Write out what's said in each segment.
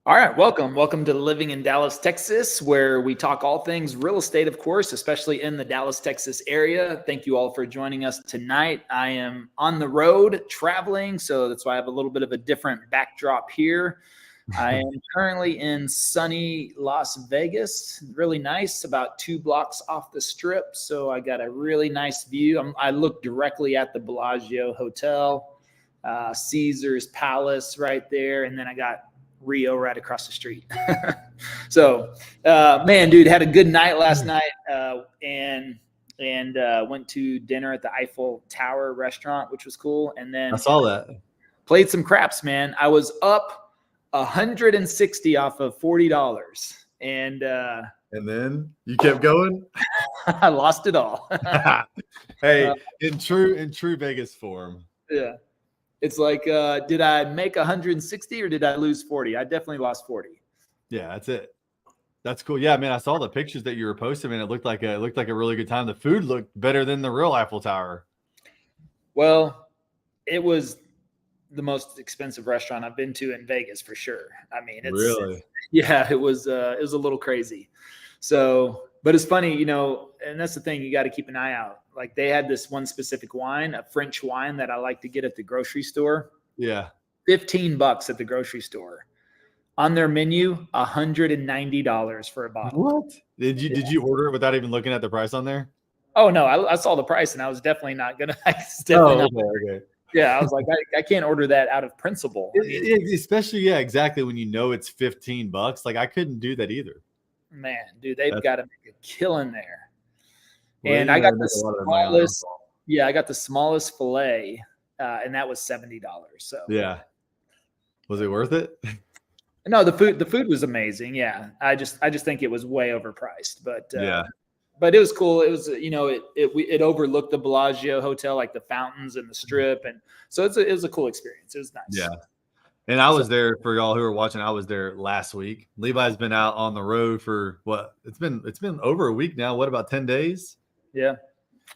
All right, welcome to Living in Dallas, Texas, where we talk all things real estate, of course, especially in the Dallas, Texas area. Thank you all for joining us tonight. I am on the road traveling, so that's why I have a little bit of a different backdrop here. I am currently in sunny Las Vegas, really nice, about 2 blocks off the strip. So I got a really nice view. I look directly at the Bellagio Hotel, Caesar's Palace right there, and then I got Rio right across the street. So, man, dude, had a good night last night, and went to dinner at the Eiffel Tower restaurant, which was cool. And then I saw that. Played some craps, man. I was up 160 off of $40, and then you kept going. I lost it all. Hey, in true Vegas form. Yeah. It's like, did I make 160 or did I lose 40? I definitely lost 40. Yeah, that's it. That's cool. Yeah, man, I saw the pictures that you were posting, and it looked like a really good time. The food looked better than the real Eiffel Tower. Well, it was the most expensive restaurant I've been to in Vegas for sure. I mean, it was a little crazy. So, but it's funny, and that's the thing, you got to keep an eye out. Like they had this one specific wine, a French wine that I like to get at the grocery store. Yeah. $15 at the grocery store. On their menu, $190 for a bottle. What? Did you order it without even looking at the price on there? Oh no, I saw the price and I was definitely not gonna. Okay. Yeah, I was like, I can't order that out of principle. Especially, yeah, exactly. When it's $15, like I couldn't do that either. Man, dude, they've got to make a killing there. And I got the smallest. Yeah, I got the smallest fillet, and that was $70. So yeah, was it worth it? No, the food was amazing. Yeah, I just think it was way overpriced, but yeah. But it was cool. It was, it overlooked the Bellagio Hotel, like the fountains and the strip, and so it was a cool experience. It was nice. Yeah. And I was there, for y'all who are watching. I was there last week. Levi's been out on the road for what? It's been over a week now. What, about 10 days? Yeah.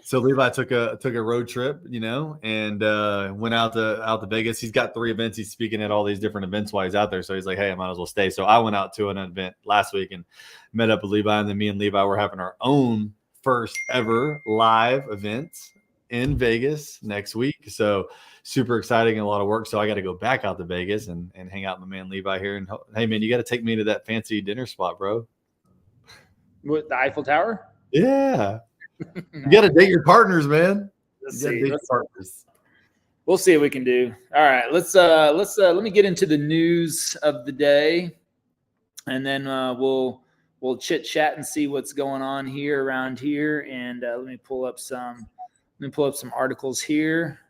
So Levi took a road trip, and went out to Vegas. He's got 3 events. He's speaking at all these different events while he's out there. So he's like, hey, I might as well stay. So I went out to an event last week and met up with Levi. And then me and Levi were having our own first ever live event in Vegas next week. So super exciting and a lot of work. So I got to go back out to Vegas and hang out with my man Levi here. And hey, man, you got to take me to that fancy dinner spot, bro. With the Eiffel Tower? Yeah. You got to date your partners, man. We'll see what we can do. All right, let me get into the news of the day, and then we'll chit chat and see what's going on around here. And let me pull up some articles here.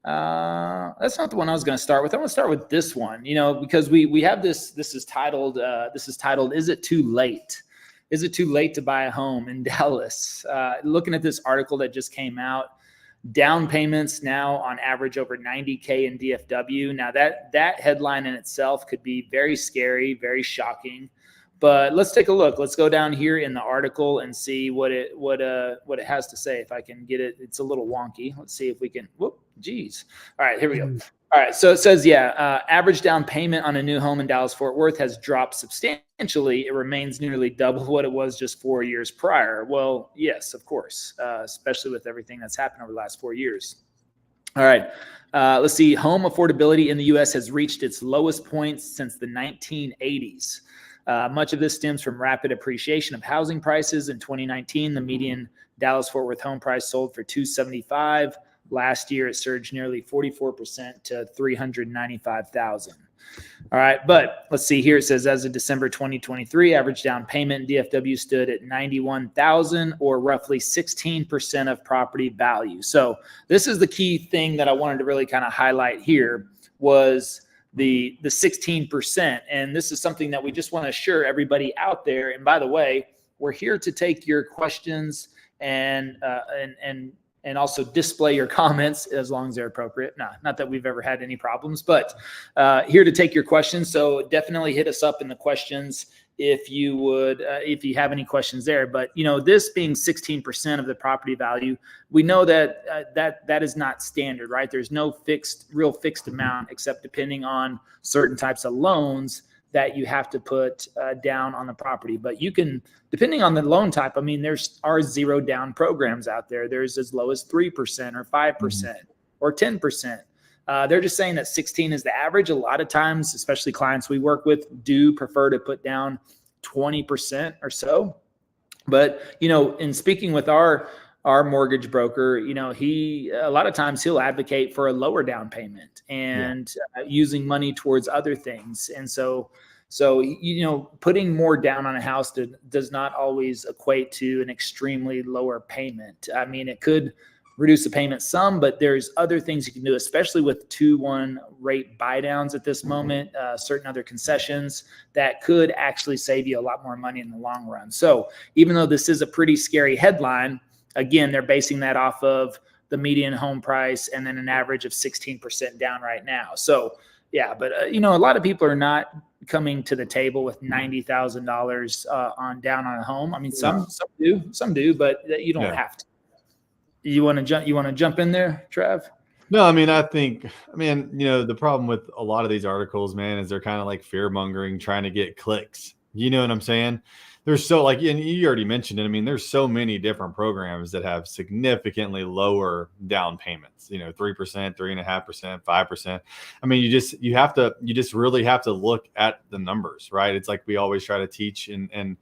That's not the one I was going to start with. I want to start with this one. Because we have this. This is titled. Is it too late? Is it too late to buy a home in Dallas? Looking at this article that just came out, down payments now on average over $90K in DFW. Now that headline in itself could be very scary, very shocking. But let's take a look. Let's go down here in the article and see what it has to say. If I can get it, it's a little wonky. Let's see if we can. Whoop, geez. All right, here we go. All right, so it says, average down payment on a new home in Dallas-Fort Worth has dropped substantially. It remains nearly double what it was just 4 years prior. Well, yes, of course, especially with everything that's happened over the last 4 years. All right, let's see. Home affordability in the U.S. has reached its lowest point since the 1980s. Much of this stems from rapid appreciation of housing prices. In 2019, the median Dallas-Fort Worth home price sold for $275,000. Last year, it surged nearly 44% to $395,000. All right, but let's see here. It says, as of December 2023, average down payment in DFW stood at $91,000, or roughly 16% of property value. So this is the key thing that I wanted to really kind of highlight here, was the 16%. And this is something that we just want to assure everybody out there. And by the way, we're here to take your questions and also display your comments as long as they're appropriate. Not that we've ever had any problems, but here to take your questions. So definitely hit us up in the questions if you have any questions there. But this being 16% of the property value, we know that that is not standard, right? There's no real fixed amount, except depending on certain types of loans that you have to put down on the property. But you can, depending on the loan type, I mean, there's are 0 down programs out there. There's as low as 3% or 5% or 10%. They're just saying that 16 is the average. A lot of times, especially clients we work with, do prefer to put down 20% or so. But, in speaking with our mortgage broker, a lot of times he'll advocate for a lower down payment and using money towards other things. And so, putting more down on a house does not always equate to an extremely lower payment. I mean, it could reduce the payment some, but there's other things you can do, especially with 2-1 rate buy downs at this moment, certain other concessions that could actually save you a lot more money in the long run. So even though this is a pretty scary headline, again, they're basing that off of the median home price and then an average of 16% down right now. So yeah, but a lot of people are not coming to the table with $90,000 on down on a home. I mean, some do, but you don't have to. You want to jump in there, Trav? No, I mean, the problem with a lot of these articles, man, is they're kind of like fear mongering, trying to get clicks. You know what I'm saying? There's so and you already mentioned it. I mean, there's so many different programs that have significantly lower down payments, 3%, 3.5%, 5%. I mean, you just really have to look at the numbers, right? It's like we always try to teach and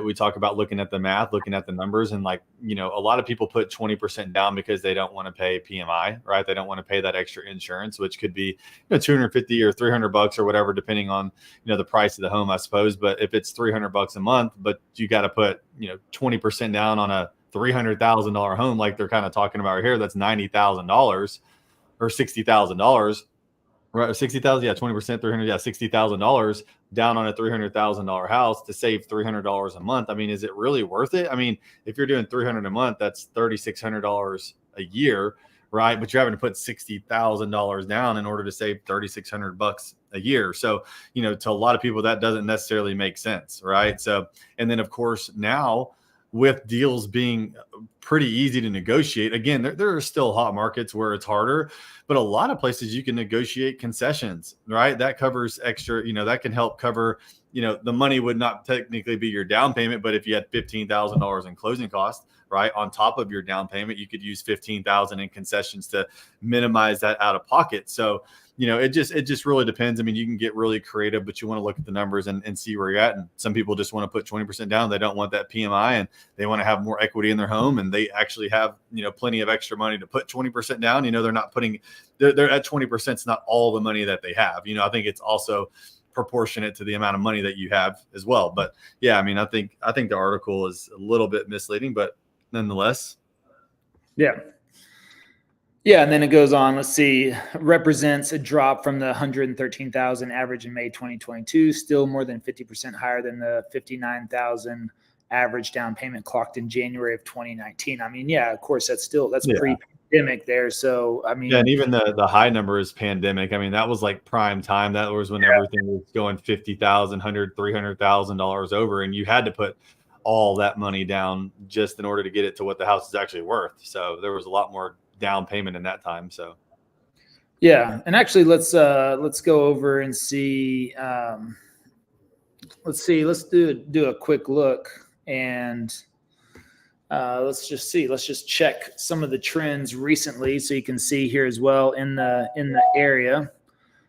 we talk about looking at the math, looking at the numbers, and a lot of people put 20% down because they don't want to pay PMI, right? They don't want to pay that extra insurance, which could be $250 or $300 or whatever, depending on the price of the home, I suppose. But if it's $300 a month, but you got to put 20% down on a $300,000 home, like they're kind of talking about here, that's $90,000 or $60,000. Right, 60,000, 20%, 300, $60,000 down on a $300,000 house to save $300 a month. I mean, is it really worth it? I mean, if you're doing $300 a month, that's $3,600 a year, right? But you're having to put $60,000 down in order to save $3,600 a year. So, to a lot of people, that doesn't necessarily make sense, right? So, and then of course now, with deals being pretty easy to negotiate. Again, there are still hot markets where it's harder, but a lot of places you can negotiate concessions, right? That covers extra, that can help cover, the money would not technically be your down payment, but if you had $15,000 in closing costs, right, on top of your down payment, you could use $15,000 in concessions to minimize that out of pocket. So, it just really depends. I mean, you can get really creative, but you want to look at the numbers and see where you're at. And some people just want to put 20% down. They don't want that PMI and they want to have more equity in their home. And they actually have, plenty of extra money to put 20% down. They're not putting, they're at 20%. It's not all the money that they have. I think it's also proportionate to the amount of money that you have as well. But yeah, I mean, I think the article is a little bit misleading, but nonetheless. Yeah. Yeah, and then it goes on. Let's see. Represents a drop from the 113,000 average in May 2022. Still more than 50% higher than the 59,000 average down payment clocked in January of 2019. I mean, yeah, of course, that's pre-pandemic there. So, I mean, and even the high number is pandemic. I mean, that was like prime time. That was when everything was going $50,000, $100,000, $300,000 over, and you had to put all that money down just in order to get it to what the house is actually worth. So there was a lot more down payment in that time. So yeah, and actually let's go over and see. Let's do a quick look and let's just check some of the trends recently, so you can see here as well in the area.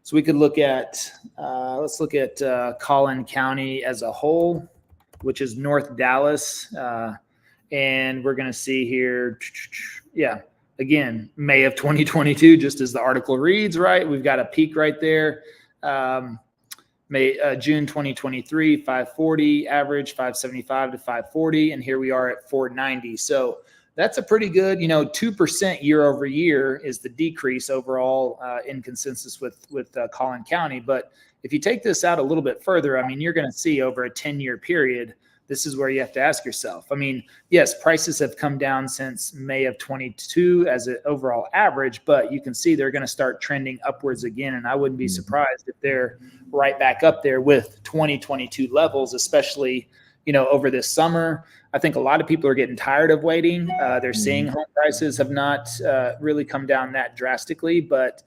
So we could look at let's look at Collin County as a whole, which is North Dallas, and we're going to see here. Yeah. Again, May of 2022, just as the article reads, right? We've got a peak right there. June 2023, 540 average, 575 to 540, and here we are at 490. So that's a pretty good, 2% year over year is the decrease overall in consensus with Collin County. But if you take this out a little bit further, I mean, you're going to see over a 10-year period. This is where you have to ask yourself. I mean, yes, prices have come down since May of 22 as an overall average, but you can see they're going to start trending upwards again. And I wouldn't be surprised if they're right back up there with 2022 levels, especially, over this summer. I think a lot of people are getting tired of waiting. They're seeing home prices have not really come down that drastically, but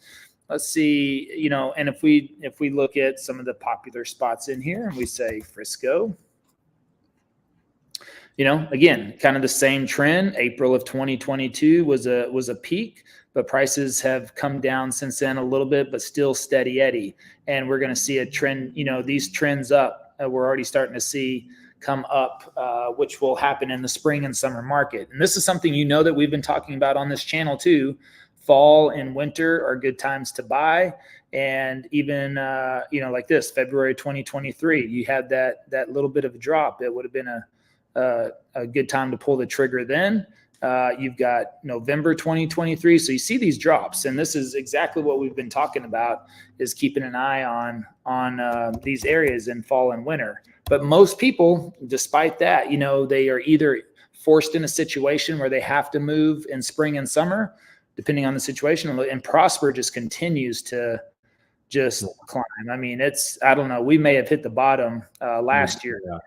let's see, and if we look at some of the popular spots in here and we say Frisco, again, kind of the same trend. April of 2022 was a peak, but prices have come down since then a little bit, but still steady Eddie. And we're going to see a trend, these trends up, we're already starting to see come up, which will happen in the spring and summer market. And this is something, that we've been talking about on this channel too. Fall and winter are good times to buy. And even, like this, February 2023, you had that little bit of a drop. It would have been a good time to pull the trigger then. You've got November 2023. So you see these drops, and this is exactly what we've been talking about, is keeping an eye on these areas in fall and winter. But most people, despite that, they are either forced in a situation where they have to move in spring and summer, depending on the situation, and Prosper just continues to just climb. I mean, I don't know, we may have hit the bottom last year. Yeah,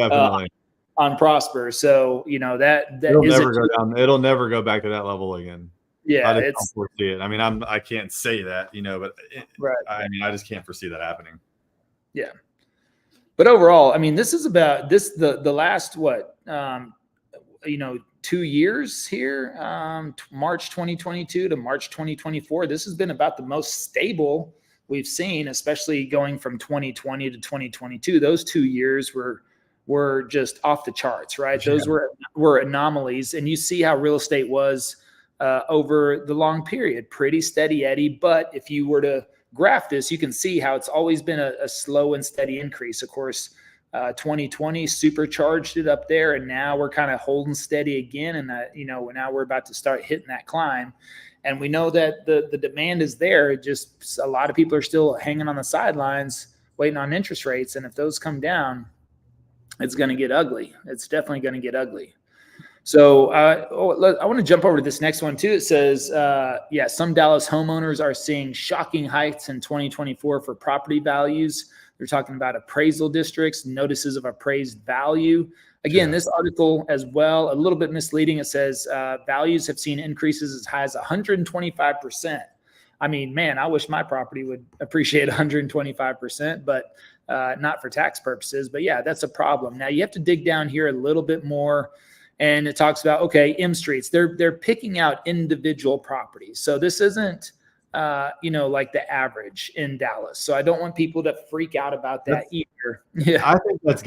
definitely. On Prosper. So, that it'll never go down. It'll never go back to that level again. Yeah. I just don't foresee it. I mean, I can't say that, but right. I mean, I just can't foresee that happening. Yeah. But overall, I mean, this is about the last, 2 years here, March 2022 to March 2024. This has been about the most stable we've seen, especially going from 2020 to 2022. Those 2 years were just off the charts, right? Yeah. Those were anomalies. And you see how real estate was over the long period, pretty steady Eddie. But if you were to graph this, you can see how it's always been a slow and steady increase. Of course, 2020 supercharged it up there, and now we're kind of holding steady again. And now we're about to start hitting that climb. And we know that the demand is there. Just a lot of people are still hanging on the sidelines, waiting on interest rates. And if those come down, it's going to get ugly. It's definitely going to get ugly. So I want to jump over to this next one too. It says, some Dallas homeowners are seeing shocking hikes in 2024 for property values. They're talking about appraisal districts, notices of appraised value. Again, this article as well, a little bit misleading. It says values have seen increases as high as 125%. I mean, man, I wish my property would appreciate 125%, but not for tax purposes. But yeah, that's a problem. Now you have to dig down here a little bit more. And it talks about, okay, M streets, they're picking out individual properties. So this isn't, like the average in Dallas. So I don't want people to freak out about that either. Yeah. I think that's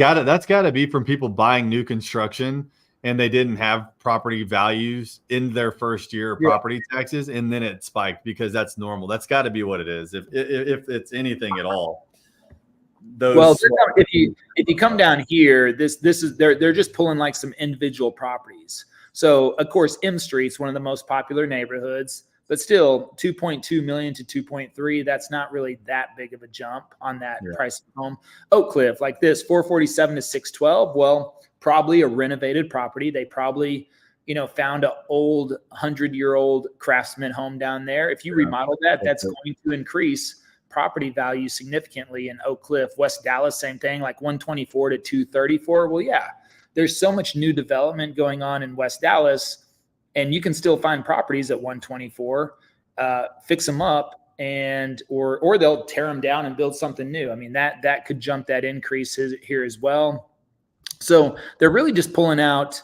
gotta be from people buying new construction and they didn't have property values in their first year of property taxes. And then it spiked because that's normal. That's gotta be what it is. If it's anything at all. If you come down here, this is they're just pulling like some individual properties. So of course, M Street's one of the most popular neighborhoods, but still 2.2 million to 2.3. That's not really that big of a jump on that price of home. Oak Cliff, like this, 447 to 612. Well, probably a renovated property. They probably found an old 100-year-old craftsman home down there. If you remodel that, that's going to increase property value significantly in Oak Cliff. West Dallas, same thing, like 124 to 234. Well, yeah, there's so much new development going on in West Dallas, and you can still find properties at 124, fix them up, and or they'll tear them down and build something new. I mean, that could jump that increase here as well. So they're really just pulling out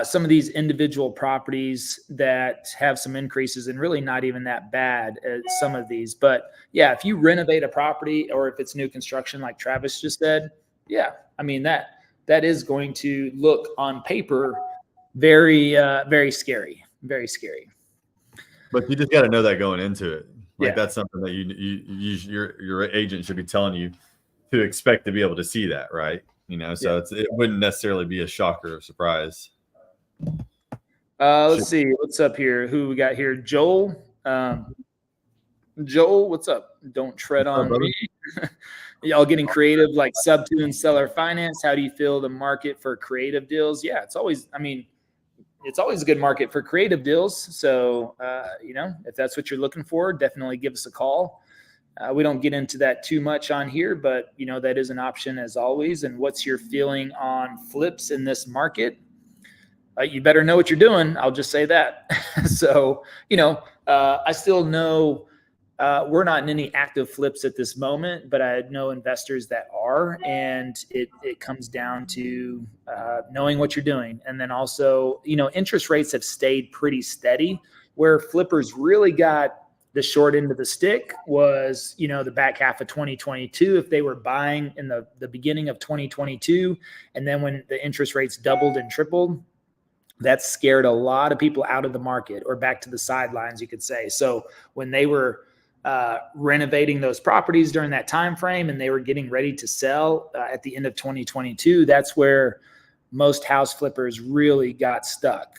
some of these individual properties that have some increases, and really not even that bad at some of these. But yeah, if you renovate a property or if it's new construction, like Travis just said, yeah, I mean, that is going to look on paper very, very scary, very scary. But you just got to know that going into it. Like that's something that your agent should be telling you to expect to be able to see that, right? So it wouldn't necessarily be a shocker or surprise. Let's see what's up here. Who we got here? Joel. Joel, what's up? Don't tread on me. Y'all getting creative, like sub to and seller finance. How do you feel the market for creative deals? Yeah, it's always a good market for creative deals. So, if that's what you're looking for, definitely give us a call. We don't get into that too much on here, but that is an option as always. And what's your feeling on flips in this market? You better know what you're doing. I'll just say that. So, I still know We're not in any active flips at this moment, but I know investors that are, and it comes down to knowing what you're doing. And then also, interest rates have stayed pretty steady. Where flippers really got the short end of the stick was, the back half of 2022, if they were buying in the beginning of 2022, and then when the interest rates doubled and tripled, that scared a lot of people out of the market or back to the sidelines, you could say. So when they were renovating those properties during that time frame and they were getting ready to sell at the end of 2022, that's where most house flippers really got stuck.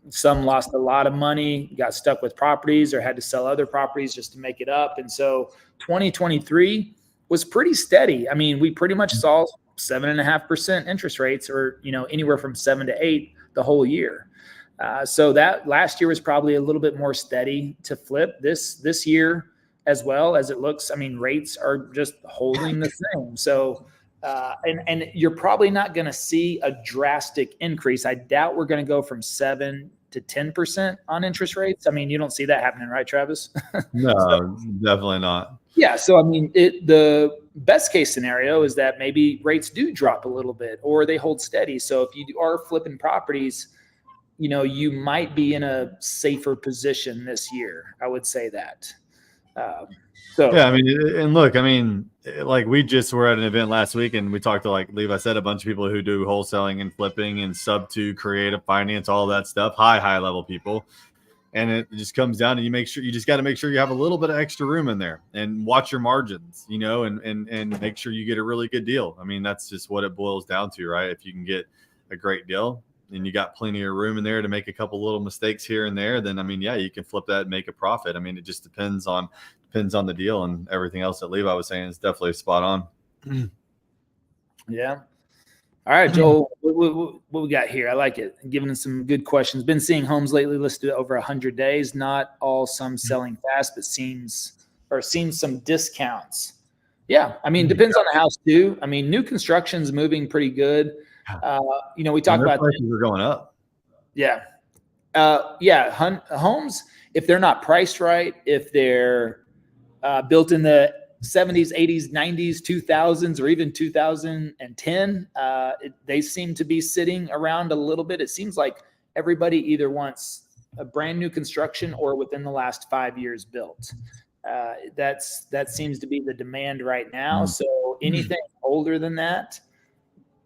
Some lost a lot of money, got stuck with properties, or had to sell other properties just to make it up. And so 2023 was pretty steady. I mean, we pretty much saw 7.5% interest rates, or anywhere from 7 to 8 the whole year. So that last year was probably a little bit more steady to flip. This year as well, as it looks, I mean, rates are just holding the same. So and you're probably not going to see a drastic increase. I doubt we're going to go from 7 to 10% on interest rates. I mean, you don't see that happening, right, Travis? No, So, definitely not. yeah. So, I mean, the best case scenario is that maybe rates do drop a little bit or they hold steady. So if you are flipping properties, you might be in a safer position this year. I would say that. Yeah, I mean, and look, I mean, like we just were at an event last week and we talked to, like Levi said, a bunch of people who do wholesaling and flipping and sub to creative finance, all that stuff, high level people. And it just comes down to you just got to make sure you have a little bit of extra room in there and watch your margins, and make sure you get a really good deal. I mean, that's just what it boils down to, right? If you can get a great deal and you got plenty of room in there to make a couple little mistakes here and there, then, I mean, yeah, you can flip that and make a profit. I mean, it just depends on the deal, and everything else that Levi was saying is definitely spot on. Yeah. All right, Joel, what we got here? I like it. Giving us some good questions. Been seeing homes lately listed over 100 days. Not all, some selling fast, but seen some discounts. Yeah, I mean, depends on the house too. I mean, new construction's moving pretty good. We talk about prices are going up. Yeah. Homes, if they're not priced right, if they're built in the 70s, 80s, 90s, 2000s, or even 2010, they seem to be sitting around a little bit. It seems like everybody either wants a brand new construction or within the last 5 years built. That seems to be the demand right now. So anything older than that,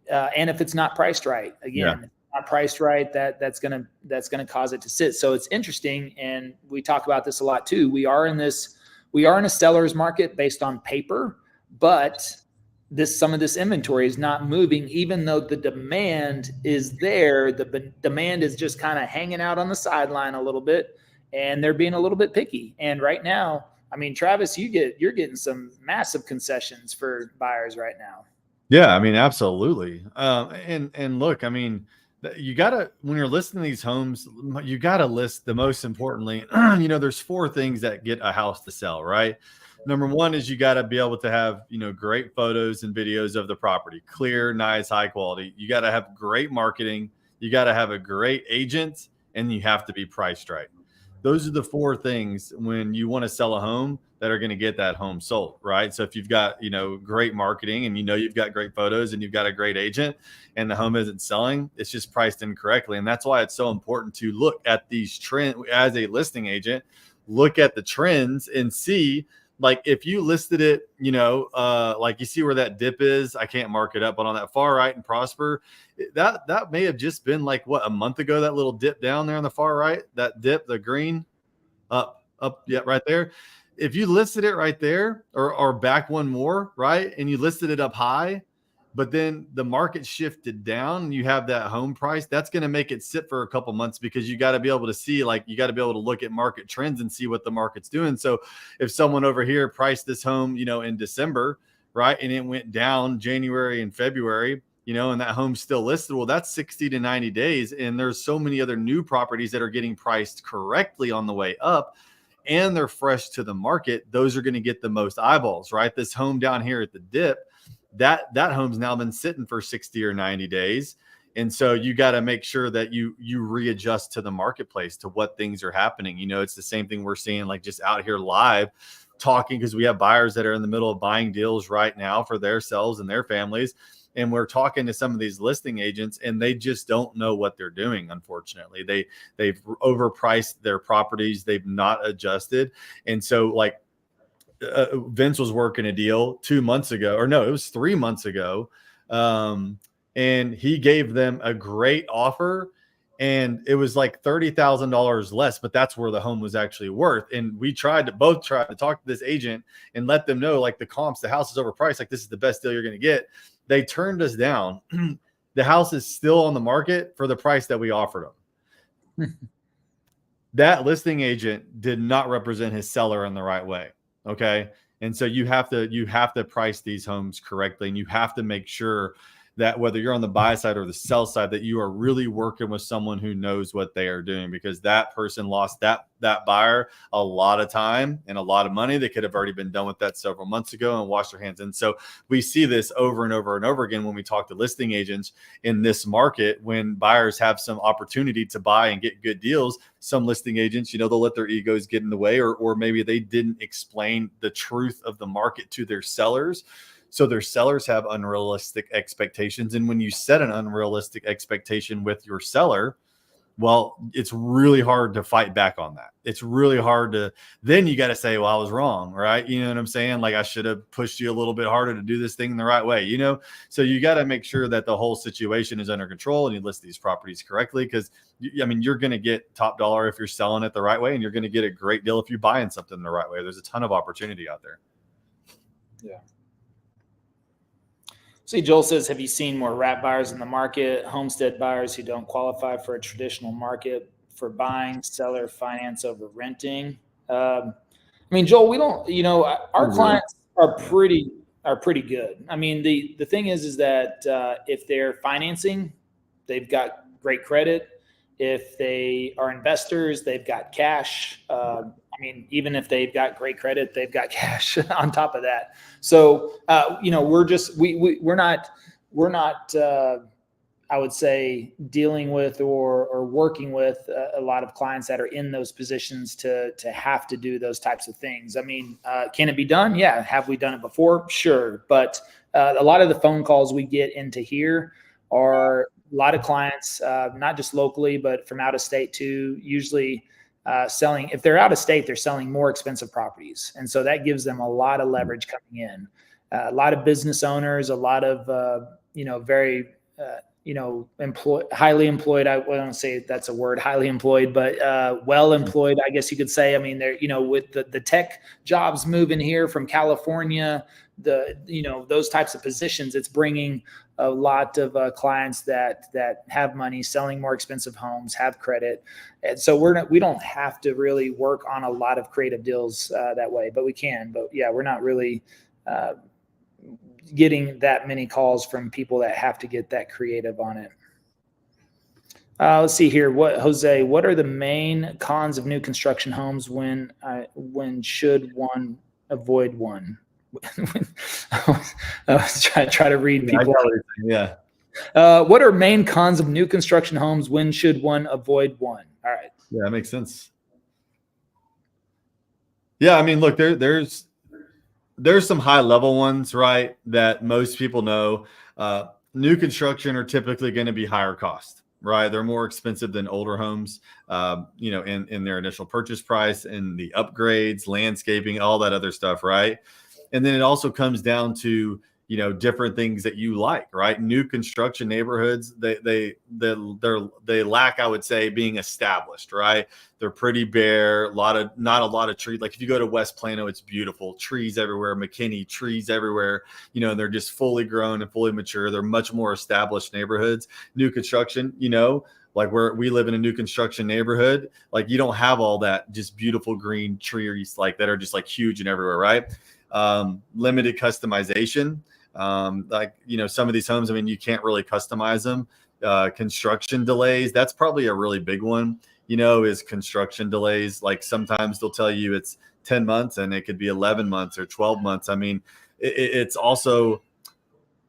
and if it's not priced right, again, if it's not priced right, that's gonna cause it to sit. So it's interesting, and we talk about this a lot too. We are in a seller's market based on paper, but some of this inventory is not moving, even though the demand is there. The demand is just kind of hanging out on the sideline a little bit, and they're being a little bit picky. And right now, I mean, Travis, you're getting some massive concessions for buyers right now. Yeah, I mean, absolutely. And look, I mean, you gotta, when you're listing these homes, you gotta list the most importantly, there's 4 things that get a house to sell, right? Number 1 is you gotta be able to have, great photos and videos of the property, clear, nice, high quality. You gotta have great marketing. You gotta have a great agent, and you have to be priced right. Those are the 4 things when you want to sell a home that are going to get that home sold, right? So if you've got, great marketing, and you've got great photos, and you've got a great agent, and the home isn't selling, it's just priced incorrectly. And that's why it's so important to look at these trends as a listing agent, look at the trends and see, like, if you listed it, like you see where that dip is, I can't mark it up, but on that far right in Prosper, that may have just been like a month ago, that little dip down there on the far right, that dip, the green up, yeah, right there. If you listed it right there, or back one more, right, and you listed it up high, but then the market shifted down and you have that home price, that's going to make it sit for a couple months, because you got to be able to see, you got to be able to look at market trends and see what the market's doing. So if someone over here priced this home, in December, right, and it went down January and February, and that home's still listed, well, that's 60 to 90 days. And there's so many other new properties that are getting priced correctly on the way up, and they're fresh to the market. Those are going to get the most eyeballs, right? This home down here at the dip, that home's now been sitting for 60 or 90 days. And so you got to make sure that you readjust to the marketplace, to what things are happening. It's the same thing we're seeing, like just out here live talking, because we have buyers that are in the middle of buying deals right now for themselves and their families. And we're talking to some of these listing agents, and they just don't know what they're doing. Unfortunately, they've overpriced their properties. They've not adjusted. And so like Vince was working a deal 2 months ago, or no, it was 3 months ago. And he gave them a great offer, and it was like $30,000 less, but that's where the home was actually worth. And we both tried to talk to this agent and let them know, like, the comps, the house is overpriced. Like, this is the best deal you're going to get. They turned us down. The house is still on the market for the price that we offered them. That listing agent did not represent his seller in the right way. Okay. And so you have to price these homes correctly, and you have to make sure that whether you're on the buy side or the sell side, that you are really working with someone who knows what they are doing, because that person lost that buyer a lot of time and a lot of money. They could have already been done with that several months ago and washed their hands. And so we see this over and over and over again when we talk to listing agents in this market. When buyers have some opportunity to buy and get good deals, some listing agents, they'll let their egos get in the way, or maybe they didn't explain the truth of the market to their sellers. So their sellers have unrealistic expectations. And when you set an unrealistic expectation with your seller, well, it's really hard to fight back on that. It's really hard to, then you got to say, well, I was wrong, right? You know what I'm saying? Like, I should have pushed you a little bit harder to do this thing the right way, So you got to make sure that the whole situation is under control and you list these properties correctly, because you're going to get top dollar if you're selling it the right way, and you're going to get a great deal if you're buying something the right way. There's a ton of opportunity out there. Yeah. See, Joel says, have you seen more wrap buyers in the market, homestead buyers who don't qualify for a traditional market for buying, seller finance over renting? Joel, we don't, our clients are pretty good. The thing is that if they're financing, they've got great credit. If they are investors, they've got cash. Even if they've got great credit, they've got cash on top of that. So, we're not, I would say, dealing with or working with a lot of clients that are in those positions to have to do those types of things. Can it be done? Yeah. Have we done it before? Sure. But a lot of the phone calls we get into here are a lot of clients, not just locally, but from out of state too, usually selling. If they're out of state, they're selling more expensive properties. And so that gives them a lot of leverage coming in. A lot of business owners, a lot of, very, highly employed. I won't say that's a word, highly employed, but well employed, I guess you could say. They're, with the tech jobs moving here from California, those types of positions, it's bringing a lot of clients that have money, selling more expensive homes, have credit. And so we don't have to really work on a lot of creative deals that way, but we can. But yeah, we're not really getting that many calls from people that have to get that creative on it. Let's see here. Jose, what are the main cons of new construction homes? When should one avoid one? I was trying to read people. Yeah. What are main cons of new construction homes? When should one avoid one? All right. Yeah, that makes sense. Yeah, look, there's some high level ones, right, that most people know. New construction are typically going to be higher cost, right? They're more expensive than older homes, in their initial purchase price, and the upgrades, landscaping, all that other stuff, right? And then it also comes down to, different things that you like, right? New construction neighborhoods, they lack, I would say, being established, right? They're pretty bare, not a lot of trees. Like if you go to West Plano, it's beautiful, trees everywhere. McKinney, trees everywhere, and they're just fully grown and fully mature. They're much more established neighborhoods. New construction, like where we live in a new construction neighborhood, like you don't have all that just beautiful green trees like that are just like huge and everywhere, right? Limited customization. Some of these homes, you can't really customize them. Construction delays, that's probably a really big one, is construction delays. Like sometimes they'll tell you it's 10 months and it could be 11 months or 12 months. It's also,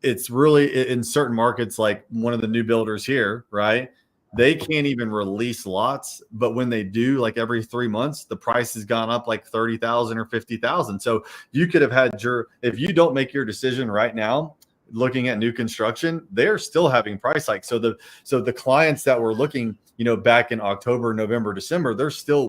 it's really in certain markets, like one of the new builders here, right? They can't even release lots, but when they do, like every 3 months, the price has gone up like 30,000 or 50,000. So you could have had if you don't make your decision right now, looking at new construction, they're still having price hikes. So the clients that were looking, back in October, November, December,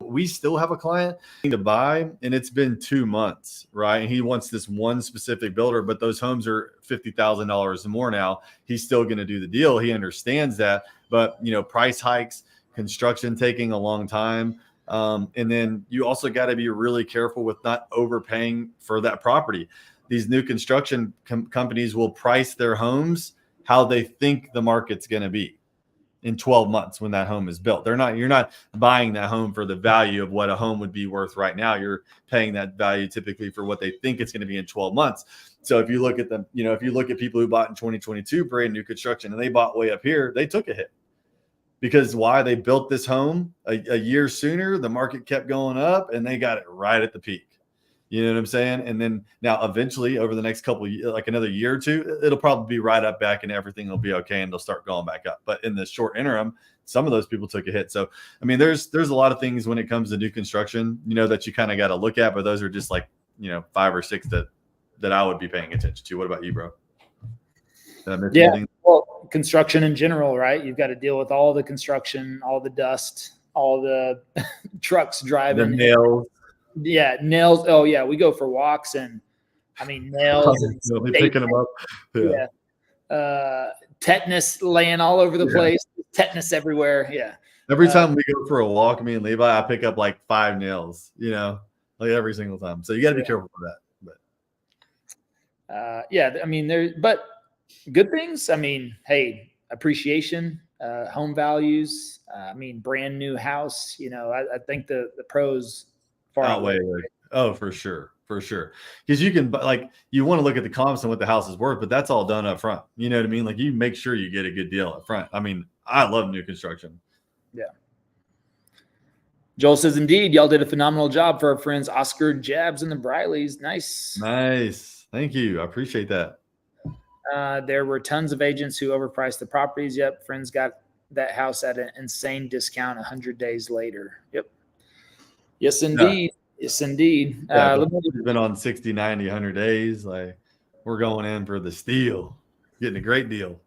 we still have a client to buy, and it's been 2 months, right? And he wants this one specific builder, but those homes are $50,000 more now. He's still going to do the deal. He understands that, but price hikes, construction taking a long time. And then you also got to be really careful with not overpaying for that property. These new construction companies will price their homes how they think the market's going to be in 12 months when that home is built. You're not buying that home for the value of what a home would be worth right now. You're paying that value typically for what they think it's going to be in 12 months. So if you look at them, if you look at people who bought in 2022 brand new construction and they bought way up here, they took a hit. Because why? They built this home a year sooner, the market kept going up, and they got it right at the peak. You know what I'm saying? And then now eventually over the next couple of years, like another year or two, it'll probably be right up back and everything will be okay and they'll start going back up. But in the short interim, some of those people took a hit. So, I mean, there's a lot of things when it comes to new construction, that you kind of got to look at, but those are just like, 5 or 6 that I would be paying attention to. What about you, bro? Did I miss anything? Well, construction in general, right? You've got to deal with all the construction, all the dust, all the trucks driving. The nails. Yeah, nails. Oh yeah, we go for walks, and I mean nails. And picking them up. Yeah. Tetanus laying all over the place. Tetanus everywhere. Yeah. Every time we go for a walk, me and Levi, I pick up like 5 nails. Like every single time. So you got to be careful with that. But I mean, but good things. I mean, hey, appreciation, home values. I mean, brand new house. I think the pros far outweigh. Oh, for sure. Because you can, you want to look at the comps and what the house is worth, but that's all done up front. You know what I mean? Like you make sure you get a good deal up front. I mean, I love new construction. Yeah. Joel says, indeed, y'all did a phenomenal job for our friends Oscar, Jabs, and the Brileys. Nice. Thank you. I appreciate that. There were tons of agents who overpriced the properties. Yep. Friends got that house at an insane discount 100 days later. Yep. Yes, indeed. Yeah. Yes, indeed. It's been on 60, 90, 100 days. Like we're going in for the steal, getting a great deal.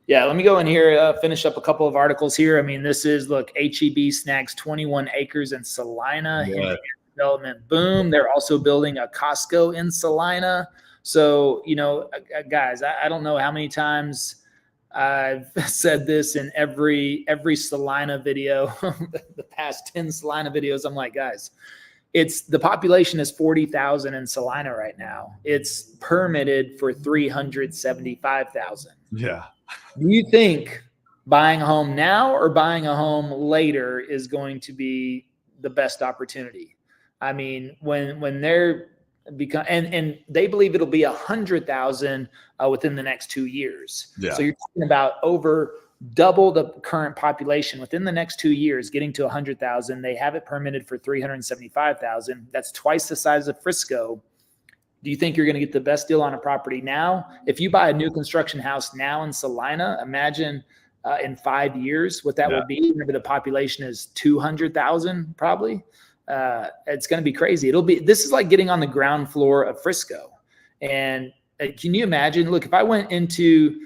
Yeah, let me go in here, finish up a couple of articles here. I mean, this is, look, HEB snags 21 acres in Salina. Yeah. Development boom. They're also building a Costco in Salina. So, guys, I don't know how many times I've said this in every Salina video, the past 10 Salina videos. I'm like, guys, the population is 40,000 in Salina right now. It's permitted for 375,000. Yeah. Do you think buying a home now or buying a home later is going to be the best opportunity? I mean, when they're and they believe it'll be 100,000 within the next 2 years. Yeah. So you're talking about over double the current population within the next 2 years, getting to 100,000. They have it permitted for 375,000. That's twice the size of Frisco. Do you think you're going to get the best deal on a property now? If you buy a new construction house now in Salina, imagine in 5 years what that would be. Remember, the population is 200,000 probably. It's going to be crazy. This is like getting on the ground floor of Frisco. And can you imagine? Look, if I went into,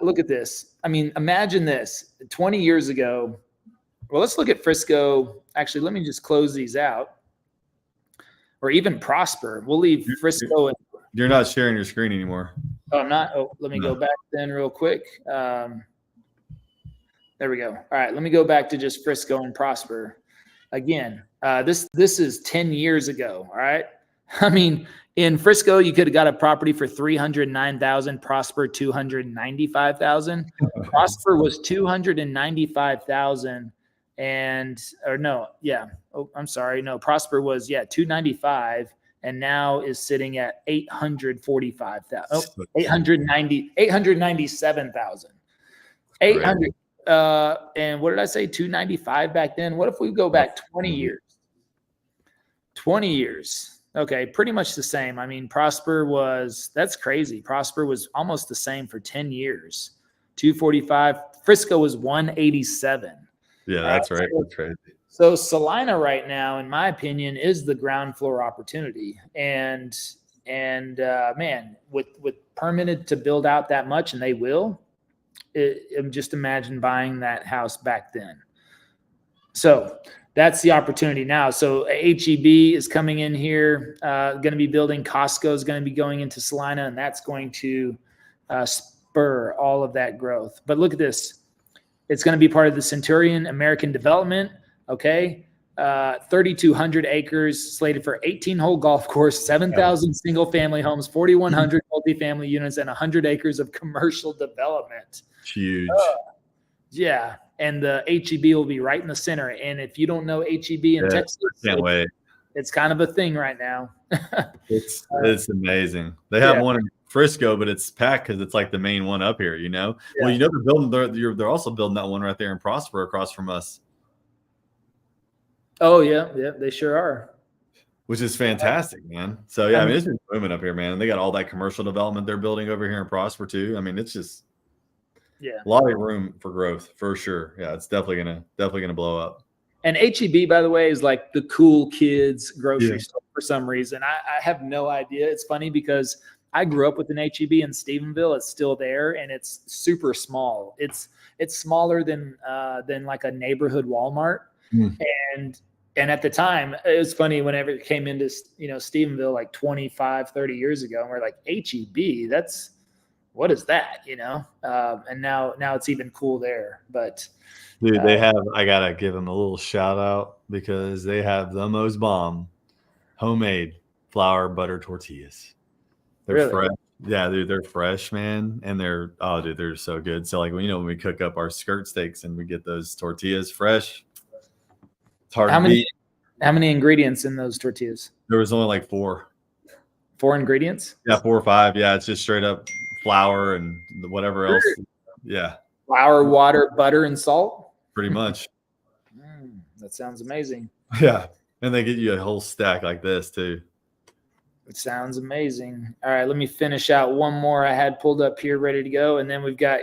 look at this. I mean, imagine this 20 years ago. Well, let's look at Frisco. Actually, let me just close these out. Or even Prosper. We'll leave Frisco. You're not sharing your screen anymore. Oh, I'm not. Oh, let me go back then real quick. There we go. All right, let me go back to just Frisco and Prosper. Again, this is 10 years ago. All right. I mean, in Frisco, you could have got a property for $309,000. Prosper $295,000. Prosper was $295,000, Prosper was $295,000, and now is sitting at $845,000. Oh, $897,000. 800. And what did I say? 295 back then. What if we go back 20 years? 20 years. Okay, pretty much the same. I mean, that's crazy. Prosper was almost the same for 10 years. 245. Frisco was 187. Yeah, All right. that's right. That's crazy. So Salina right now, in my opinion, is the ground floor opportunity. And man, with permitted to build out that much, and they will, just imagine buying that house back then. So that's the opportunity now. So HEB is coming in here, going to be building. Costco is going to be going into Salina, and that's going to spur all of that growth. But look at this. It's going to be part of the Centurion American Development. Okay. 3,200 acres slated for 18-hole golf course, 7,000 single-family homes, 4,100 multifamily units, and 100 acres of commercial development. Huge. Yeah. And the HEB will be right in the center. And if you don't know HEB in Texas, can't wait. It's kind of a thing right now. It's amazing. They have one in Frisco, but it's packed because it's like the main one up here, you know? Yeah. Well, you know, they're also building that one right there in Prosper across from us. Oh, yeah. Yeah, they sure are. Which is fantastic, man. So, yeah, I mean, it's been booming up here, man. And they got all that commercial development they're building over here in Prosper, too. I mean, it's just a lot of room for growth, for sure. Yeah, it's definitely gonna blow up. And HEB, by the way, is like the cool kids grocery store for some reason. I have no idea. It's funny because I grew up with an HEB in Stephenville. It's still there, and it's super small. It's smaller than like a neighborhood Walmart. And at the time, it was funny whenever it came into, Stephenville like 25, 30 years ago, and we're like, HEB, what is that, and now it's even cool there. But dude, I gotta give them a little shout out because they have the most bomb homemade flour butter tortillas. They're fresh. Yeah, dude, they're fresh, man. And they're so good. So like, when we cook up our skirt steaks and we get those tortillas fresh, it's hard to beat. How many ingredients in those tortillas? There was only like 4. 4 ingredients? Yeah, 4 or 5. Yeah, it's just straight up flour and whatever else. Yeah. Flour, water, butter, and salt? Pretty much. That sounds amazing. Yeah. And they get you a whole stack like this too. It sounds amazing. All right, let me finish out one more I had pulled up here ready to go. And then we've got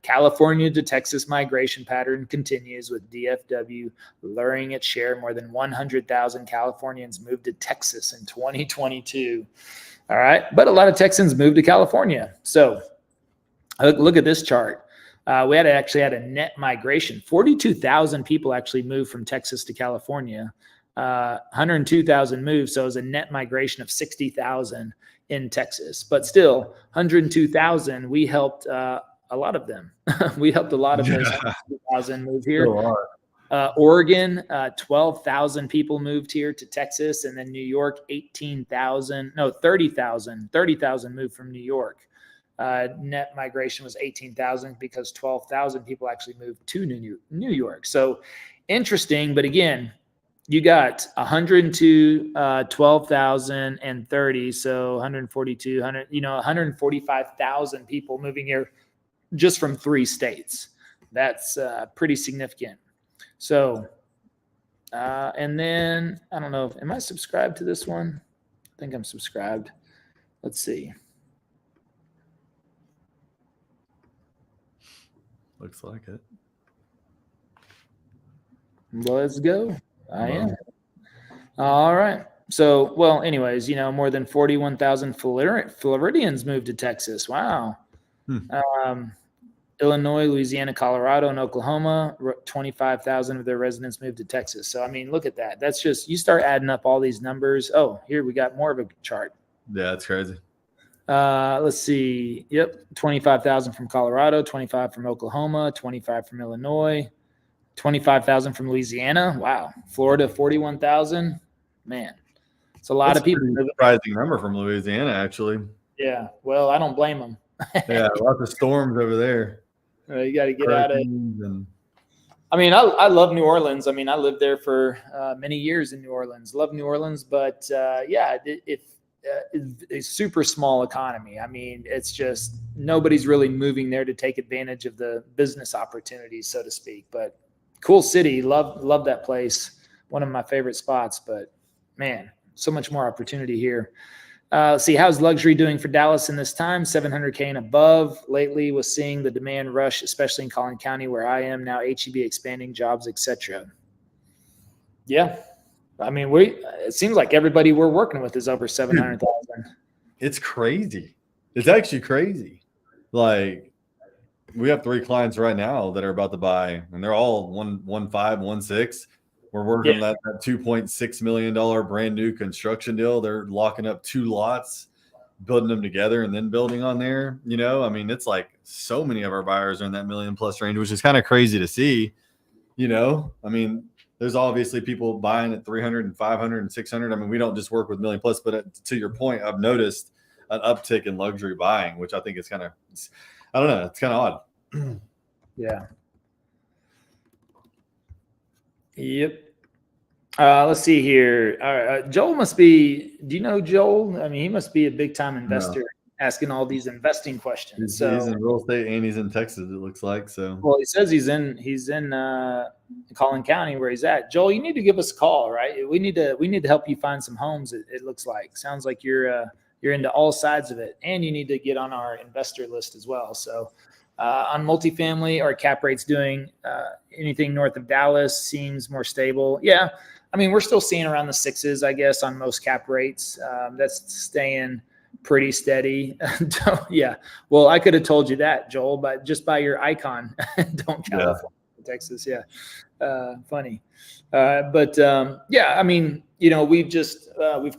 California to Texas migration pattern continues with DFW luring its share. More than 100,000 Californians moved to Texas in 2022. All right, but a lot of Texans moved to California. So look at this chart. We actually had a net migration. 42,000 people actually moved from Texas to California. 102,000 moved, so it was a net migration of 60,000 in Texas. But still, 102,000, we helped a lot of them. We helped a lot of those 102,000 move here. Oregon, 12,000 people moved here to Texas, and then New York, 30,000 moved from New York. Net migration was 18,000 because 12,000 people actually moved to New York. So interesting, but again, you got 102, 12,000, and 30. So 142, 145,000 people moving here just from 3 states. That's pretty significant. So, and then I don't know, am I subscribed to this one? I think I'm subscribed. Let's see. Looks like it. Let's go. I am. All right. So, well, anyways, more than 41,000 Floridians moved to Texas. Wow. Illinois, Louisiana, Colorado, and Oklahoma, 25,000 of their residents moved to Texas. So, I mean, look at that. That's just, you start adding up all these numbers. Oh, here we got more of a chart. Yeah, that's crazy. Let's see. Yep. 25,000 from Colorado, 25 from Oklahoma, 25 from Illinois, 25,000 from Louisiana. Wow. Florida, 41,000. Man, it's a lot of people. Surprising number from Louisiana, actually. Yeah. Well, I don't blame them. Yeah. Lots of storms over there. You got to get out of it. I mean, I love New Orleans. I mean, I lived there for many years in New Orleans. Love New Orleans. But it's a super small economy. I mean, it's just nobody's really moving there to take advantage of the business opportunities, so to speak. But cool city. Love that place. One of my favorite spots. But man, So much more opportunity here. Let's see, how's luxury doing for Dallas in this time? 700K and above. Lately was seeing the demand rush, especially in Collin County where I am now, HEB expanding jobs, etc. Yeah. I mean, it seems like everybody we're working with is over 700,000. It's crazy. It's actually crazy. Like, we have 3 clients right now that are about to buy, and they're all 1.5, 1.6. We're working on that $2.6 million brand new construction deal. They're locking up 2 lots, building them together, and then building on there. You know, I mean, it's like so many of our buyers are in that $1 million+ range, which is kind of crazy to see. You know, I mean, there's obviously people buying at 300 and 500 and 600. I mean, we don't just work with $1 million+, but to your point, I've noticed an uptick in luxury buying, which I think is kind of, I don't know, it's kind of odd. Yeah. Yep. Let's see here. Joel must be, do you know Joel? I mean, he must be a big time investor asking all these investing questions. He's in real estate and he's in Texas, it looks like. So, well, he says he's in Collin County where he's at. Joel, you need to give us a call, right? We need to help you find some homes. It looks like, sounds like you're into all sides of it, and you need to get on our investor list as well. So, on multifamily, our cap rates doing anything north of Dallas seems more stable. Yeah. I mean, we're still seeing around the 6s, I guess, on most cap rates. That's staying pretty steady. Yeah. Well, I could have told you that, Joel, but just by your icon, don't California, Texas. Yeah. Funny. Yeah, I mean, you know, we've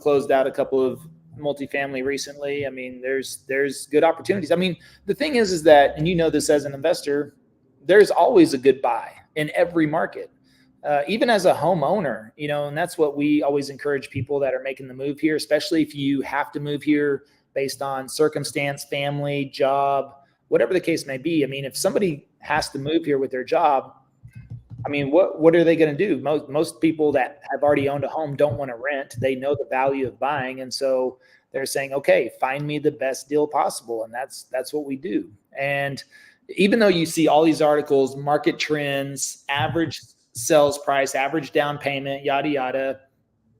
closed out a couple of multifamily recently. I mean, there's good opportunities. I mean, the thing is that, and you know this as an investor, there's always a good buy in every market. Even as a homeowner, you know, and that's what we always encourage people that are making the move here, especially if you have to move here based on circumstance, family, job, whatever the case may be. I mean, if somebody has to move here with their job, I mean, what are they going to do? Most people that have already owned a home don't want to rent. They know the value of buying. And so they're saying, okay, find me the best deal possible. And that's what we do. And even though you see all these articles, market trends, average sales price, average down payment, yada, yada,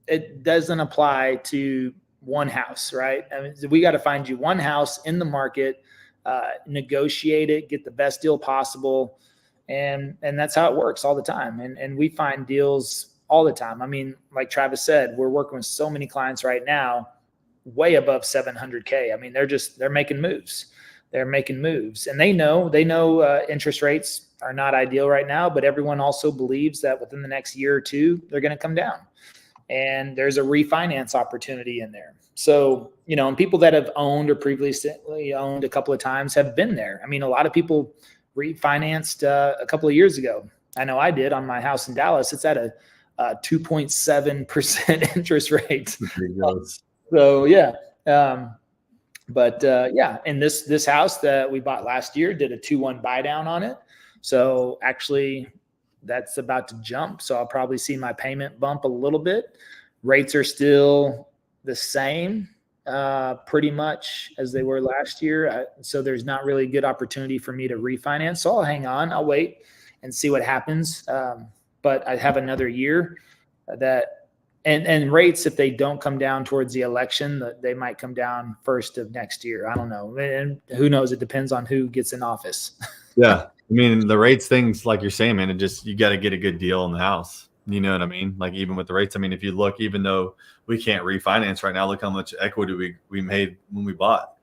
it doesn't apply to one house, right? I mean, we got to find you one house in the market, negotiate it, get the best deal possible. And that's how it works all the time. And we find deals all the time. I mean, like Travis said, we're working with so many clients right now, way above 700K. I mean, they're making moves. They're making moves, and they know interest rates are not ideal right now, but everyone also believes that within the next year or two, they're going to come down, and there's a refinance opportunity in there. So, you know, and people that have owned or previously owned a couple of times have been there. I mean, a lot of people refinanced a couple of years ago. I know I did on my house in Dallas. It's at a 2.7% interest rate. So yeah. Yeah, and this house that we bought last year did a 2-1 buy down on it. So actually that's about to jump. So I'll probably see my payment bump a little bit. Rates are still the same, pretty much as they were last year. So there's not really a good opportunity for me to refinance. So I'll hang on. I'll wait and see what happens. But I have another year and rates, if they don't come down towards the election, they might come down first of next year. I don't know. And who knows? It depends on who gets in office. Yeah. I mean, the rates things, like you're saying, man, you got to get a good deal in the house. You know what I mean? Like, even with the rates, I mean, if you look, even though we can't refinance right now, look how much equity we made when we bought.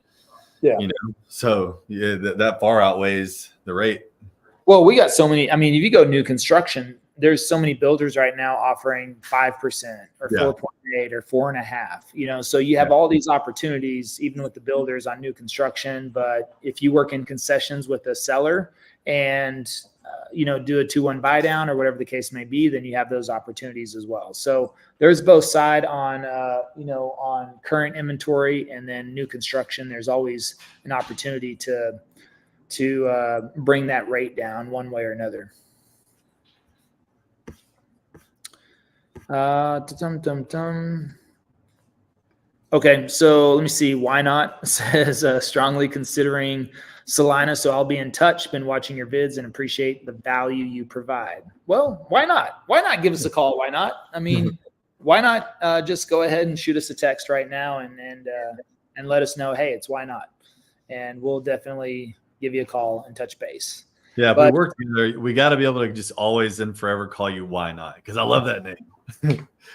Yeah. You know, so yeah, that far outweighs the rate. Well, we got so many. I mean, if you go new construction, there's so many builders right now offering 5% or 4.8 or 4.5, you know, so you have all these opportunities, even with the builders on new construction. But if you work in concessions with a seller and, you know, do a 2-1 buy down or whatever the case may be, then you have those opportunities as well. So there's both side on, you know, on current inventory and then new construction. There's always an opportunity to bring that rate down one way or another. Okay, so let me see. Why not? Says strongly considering Salina, so I'll be in touch. Been watching your vids and appreciate the value you provide. Well, why not? Why not give us a call? Why not? I mean, why not just go ahead and shoot us a text right now and let us know, hey, it's why not, and we'll definitely give you a call and touch base. Yeah, if we work together, we got to be able to just always and forever call you Why Not, because I love that name.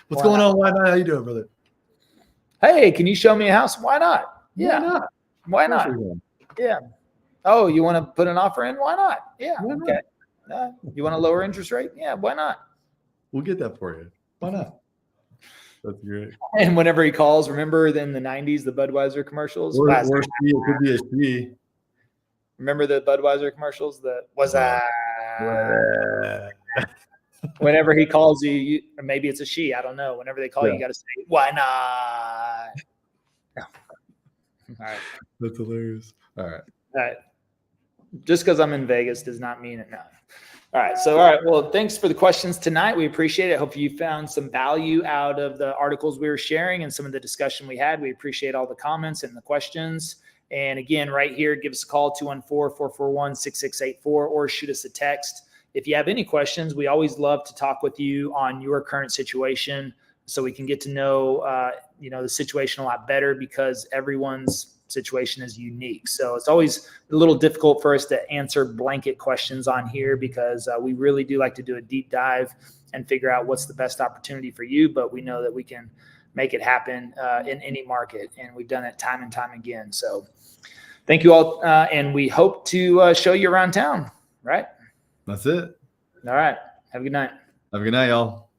What's going on, Why Not? How you doing, brother? Hey, can you show me a house? Why not? Yeah. Why not? Why not? Yeah. Oh, you want to put an offer in? Why not? Yeah. Why okay. You want a lower interest rate? Yeah. Why not? We'll get that for you. Why not? That's great. And whenever he calls, remember in the 90s, the Budweiser commercials? Or it could be a she. Remember the Budweiser commercials? Whenever he calls you, or maybe it's a she, I don't know. Whenever they call you, you got to say, why not? No. All right. That's hilarious. All right. Just because I'm in Vegas does not mean it. No. All right. Well, thanks for the questions tonight. We appreciate it. I hope you found some value out of the articles we were sharing and some of the discussion we had. We appreciate all the comments and the questions. And again, right here, give us a call, 214-441-6684, or shoot us a text. If you have any questions, we always love to talk with you on your current situation so we can get to know, the situation a lot better, because everyone's situation is unique. So it's always a little difficult for us to answer blanket questions on here, because we really do like to do a deep dive and figure out what's the best opportunity for you. But we know that we can make it happen in any market, and we've done it time and time again. So thank you all, and we hope to show you around town, right? That's it. All right. Have a good night. Have a good night, y'all.